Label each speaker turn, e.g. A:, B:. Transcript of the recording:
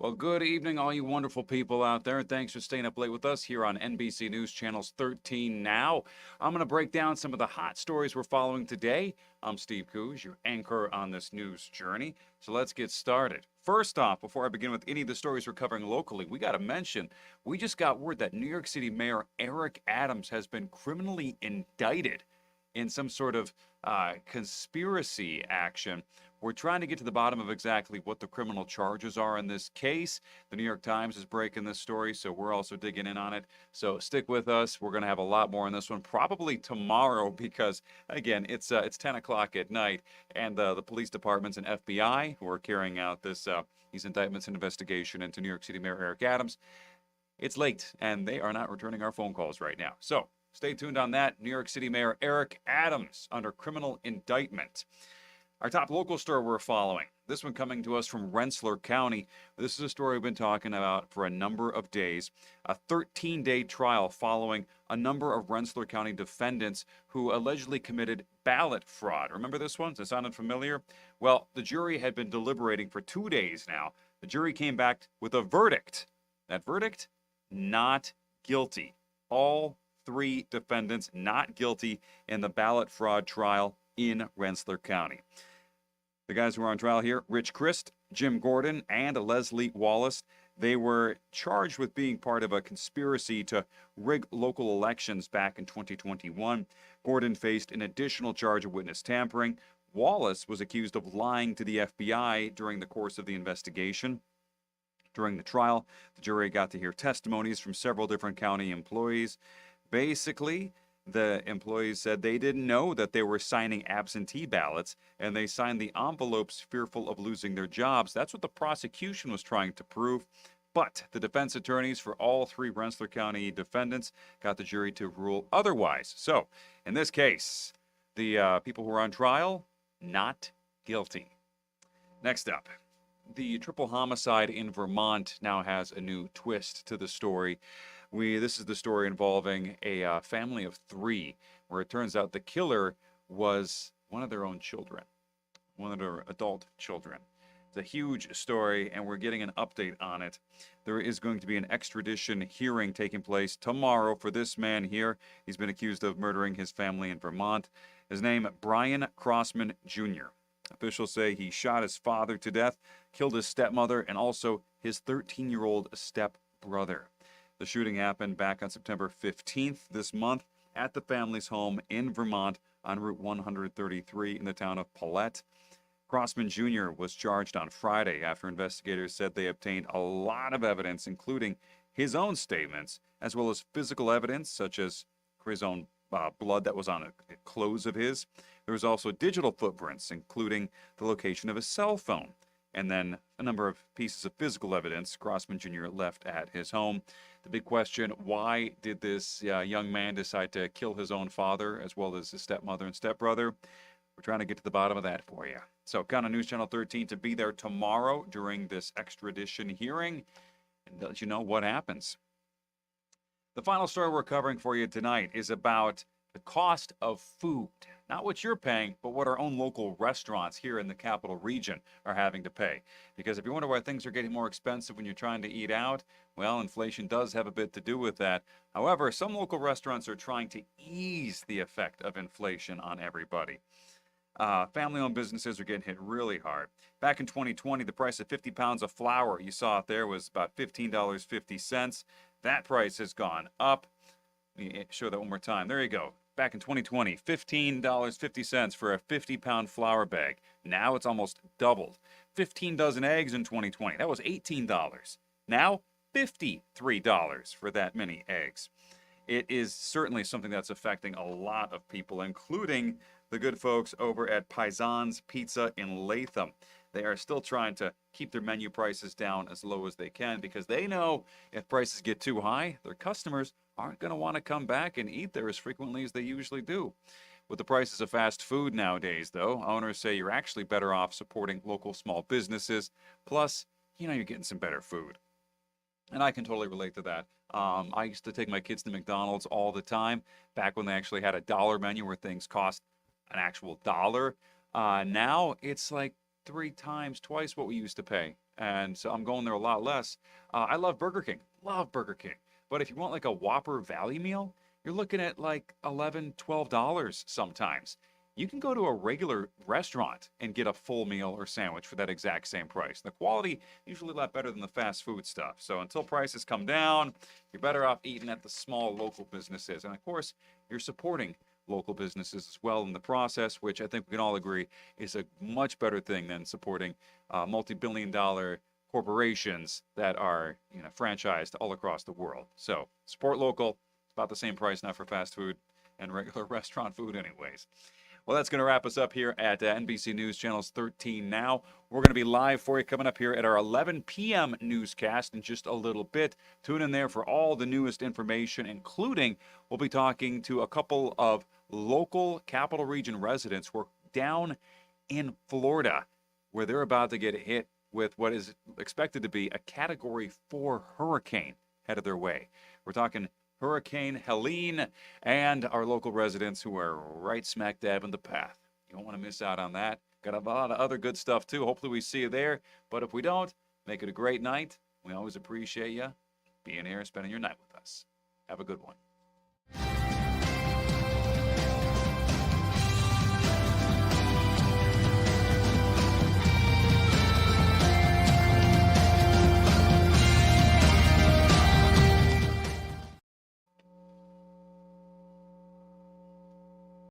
A: Well, good evening, all you wonderful people out there. Thanks for staying up late with us here on NBC News Channels 13 Now. I'm going to break down some of the hot stories we're following today. I'm Steve Coos, your anchor on this news journey. So let's get started. First off, before I begin with any of the stories we're covering locally, we got to mention we just got word that New York City Mayor Eric Adams has been criminally indicted in some sort of conspiracy action. We're trying to get to the bottom of exactly what the criminal charges are in this case. The New York Times is breaking this story, so we're also digging in on it. So stick with us. We're going to have a lot more on this one probably tomorrow because, again, it's 10 o'clock at night, and the police departments and FBI who are carrying out these indictments and investigation into New York City Mayor Eric Adams, it's late, and they are not returning our phone calls right now. So stay tuned on that. New York City Mayor Eric Adams under criminal indictment. Our top local story we're following. This one coming to us from Rensselaer County. This is a story we've been talking about for a number of days. A 13-day trial following a number of Rensselaer County defendants who allegedly committed ballot fraud. Remember this one? Does it sound familiar? Well, the jury had been deliberating for 2 days now. The jury came back with a verdict. That verdict? Not guilty. All 3 defendants not guilty in the ballot fraud trial in Rensselaer County. The guys who are on trial here, Rich Christ, Jim Gordon, and Leslie Wallace, they were charged with being part of a conspiracy to rig local elections back in 2021. Gordon faced an additional charge of witness tampering. Wallace was accused of lying to the FBI during the course of the investigation. During the trial, the jury got to hear testimonies from several different county employees. Basically, the employees said they didn't know that they were signing absentee ballots, and they signed the envelopes fearful of losing their jobs. That's what the prosecution was trying to prove. But the defense attorneys for all 3 Rensselaer County defendants got the jury to rule otherwise. So, in this case, the people who are on trial, not guilty. Next up, the triple homicide in Vermont now has a new twist to the story. This is the story involving a family of 3, where it turns out the killer was one of their own children, one of their adult children. It's a huge story, and we're getting an update on it. There is going to be an extradition hearing taking place tomorrow for this man here. He's been accused of murdering his family in Vermont. His name, Brian Crossman Jr. Officials say he shot his father to death, killed his stepmother, and also his 13-year-old stepbrother. The shooting happened back on September 15th this month at the family's home in Vermont on Route 133 in the town of Ballot. Crossman Jr. was charged on Friday after investigators said they obtained a lot of evidence, including his own statements, as well as physical evidence such as his own blood that was on clothes of his. There was also digital footprints, including the location of his cell phone, and then a number of pieces of physical evidence Crossman Jr. left at his home. The big question, why did this young man decide to kill his own father as well as his stepmother and stepbrother? We're trying to get to the bottom of that for you. So count on News Channel 13 to be there tomorrow during this extradition hearing and let you know what happens. The final story we're covering for you tonight is about the cost of food. Not what you're paying, but what our own local restaurants here in the capital region are having to pay. Because if you wonder why things are getting more expensive when you're trying to eat out, well, inflation does have a bit to do with that. However, some local restaurants are trying to ease the effect of inflation on everybody. Family-owned businesses are getting hit really hard. Back in 2020, the price of 50 pounds of flour, you saw it there, was about $15.50. That price has gone up. Let me show that one more time. There you go. Back in 2020, $15.50 for a 50-pound flour bag. Now it's almost doubled. 15 dozen eggs in 2020. That was $18. Now, $53 for that many eggs. It is certainly something that's affecting a lot of people, including the good folks over at Paisan's Pizza in Latham. They are still trying to keep their menu prices down as low as they can because they know if prices get too high, their customers aren't going to want to come back and eat there as frequently as they usually do. With the prices of fast food nowadays, though, owners say you're actually better off supporting local small businesses. Plus, you're getting some better food. And I can totally relate to that. I used to take my kids to McDonald's all the time, back when they actually had a dollar menu where things cost an actual dollar. Now it's like twice what we used to pay and so I'm going there a lot less. I love Burger King. Love Burger King. But if you want like a Whopper Value Meal, you're looking at like $11, $12 sometimes. You can go to a regular restaurant and get a full meal or sandwich for that exact same price. The quality usually a lot better than the fast food stuff. So until prices come down, you're better off eating at the small local businesses. And of course, you're supporting local businesses as well in the process, which I think we can all agree is a much better thing than supporting multi-billion-dollar corporations that are franchised all across the world. So support local. It's about the same price now for fast food and regular restaurant food anyways. Well, that's going to wrap us up here at NBC News Channel's 13 Now. We're going to be live for you coming up here at our 11 p.m. newscast in just a little bit. Tune in there for all the newest information, including we'll be talking to a couple of local Capital Region residents who are down in Florida, where they're about to get hit with what is expected to be a Category 4 hurricane headed their way. We're talking Hurricane Helene and our local residents who are right smack dab in the path. You don't want to miss out on that. Got a lot of other good stuff too. Hopefully we see you there. But if we don't, make it a great night. We always appreciate you being here and spending your night with us. Have a good one.